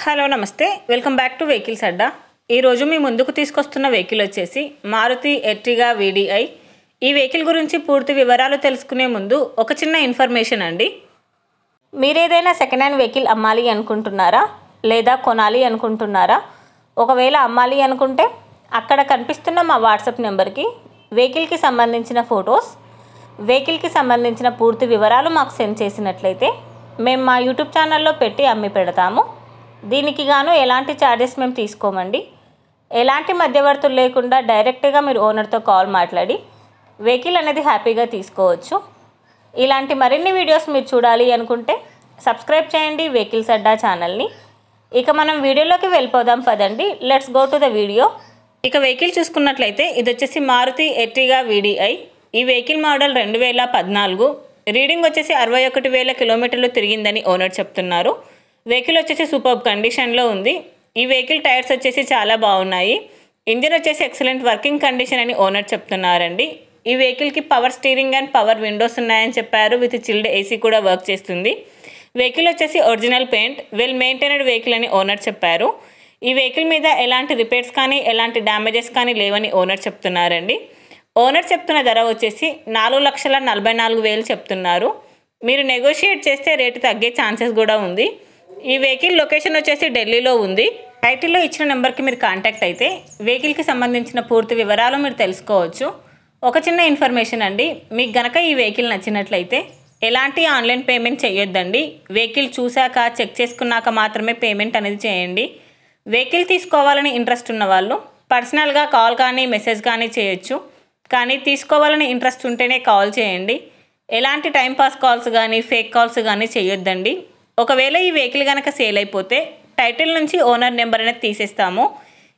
Hello నమస్తే welcome back to vehicles అడ్డా. ఈరోజు మీ ముందుకు తీసుకొస్తున్న వెహికల్ వచ్చేసి మారుతి ఎర్టిగా వీడిఐ. ఈ వెహికల్ గురించి పూర్తి వివరాలు తెలుసుకునే ముందు ఒక చిన్న ఇన్ఫర్మేషన్ అండి. మీరేదైనా సెకండ్ హ్యాండ్ వెహికల్ అమ్మాలి అనుకుంటున్నారా లేదా కొనాలి అనుకుంటున్నారా? ఒకవేళ అమ్మాలి అనుకుంటే అక్కడ కనిపిస్తున్న మా వాట్సాప్ నెంబర్కి వెహికల్కి సంబంధించిన ఫొటోస్, వెహికల్కి సంబంధించిన పూర్తి వివరాలు మాకు సెండ్ చేసినట్లయితే మేము మా యూట్యూబ్ ఛానల్లో పెట్టి అమ్మి పెడతాము. దీనికి గాను ఎలాంటి ఛార్జెస్ మేము తీసుకోమండి. ఎలాంటి మధ్యవర్తులు లేకుండా డైరెక్ట్గా మీరు ఓనర్తో కాల్ మాట్లాడి వెహికల్ అనేది హ్యాపీగా తీసుకోవచ్చు. ఇలాంటి మరిన్ని వీడియోస్ మీరు చూడాలి అనుకుంటే సబ్స్క్రైబ్ చేయండి వెహికల్స్ అడ్డా ఛానల్ని. ఇక మనం వీడియోలోకి వెళ్ళిపోదాం పదండి. Let's go to the video. ఇక వెహికల్ చూసుకున్నట్లయితే ఇది వచ్చేసి మారుతి ఎర్టిగా వీడిఐ. ఈ వెహికల్ మోడల్ 2014. రీడింగ్ వచ్చేసి 61,000 కిలోమీటర్లు తిరిగిందని ఓనర్ చెప్తున్నారు. వెహికల్ వచ్చేసి సూపర్ కండిషన్లో ఉంది. ఈ వెహికల్ టైర్స్ వచ్చేసి చాలా బాగున్నాయి. ఇంజిన్ వచ్చేసి ఎక్సలెంట్ వర్కింగ్ కండిషన్ అని ఓనర్ చెప్తున్నారండి. ఈ వెహికల్కి power steering and power Windows ఉన్నాయని చెప్పారు. విత్ చిల్డ్ ఏసీ కూడా వర్క్ చేస్తుంది. వెహికల్ వచ్చేసి original paint, well maintained vehicle అని ఓనర్ చెప్పారు. ఈ వెహికల్ మీద ఎలాంటి రిపేర్స్ కానీ ఎలాంటి డ్యామేజెస్ కానీ లేవని ఓనర్ చెప్తున్నారండి. ఓనర్ చెప్తున్న ధర వచ్చేసి 4,44,000 చెప్తున్నారు. మీరు నెగోషియేట్ చేస్తే రేటు తగ్గే ఛాన్సెస్ కూడా ఉంది. ఈ వెహికల్ లొకేషన్ వచ్చేసి ఢిల్లీలో ఉంది. టైటిల్లో ఇచ్చిన నెంబర్కి మీరు కాంటాక్ట్ అయితే వెహికల్కి సంబంధించిన పూర్తి వివరాలు మీరు తెలుసుకోవచ్చు. ఒక చిన్న ఇన్ఫర్మేషన్ అండి, మీకు గనక ఈ వెహికల్ నచ్చినట్లయితే ఎలాంటి ఆన్లైన్ పేమెంట్ చేయొద్దండి. వెహికల్ చూశాక చెక్ చేసుకున్నాక మాత్రమే పేమెంట్ అనేది చేయండి. వెహికల్ తీసుకోవాలని ఇంట్రెస్ట్ ఉన్న వాళ్ళు పర్సనల్గా కాల్ కానీ మెసేజ్ కానీ చేయొచ్చు. కానీ తీసుకోవాలని ఇంట్రెస్ట్ ఉంటేనే కాల్ చేయండి. ఎలాంటి టైంపాస్ కాల్స్ కానీ ఫేక్ కాల్స్ కానీ చేయొద్దండి. ఒకవేళ ఈ వెహికల్ కనుక సేల్ అయిపోతే టైటిల్ నుంచి ఓనర్ నెంబర్ అనేది తీసేస్తాము.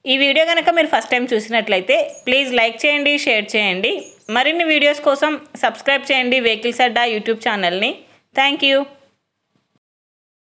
ఈ వీడియో కనుక మీరు ఫస్ట్ టైం చూసినట్లయితే ప్లీజ్ లైక్ చేయండి, షేర్ చేయండి. మరిన్ని వీడియోస్ కోసం సబ్స్క్రైబ్ చేయండి వెహికల్స్ అడ్డా యూట్యూబ్ ఛానల్ని. Thank you.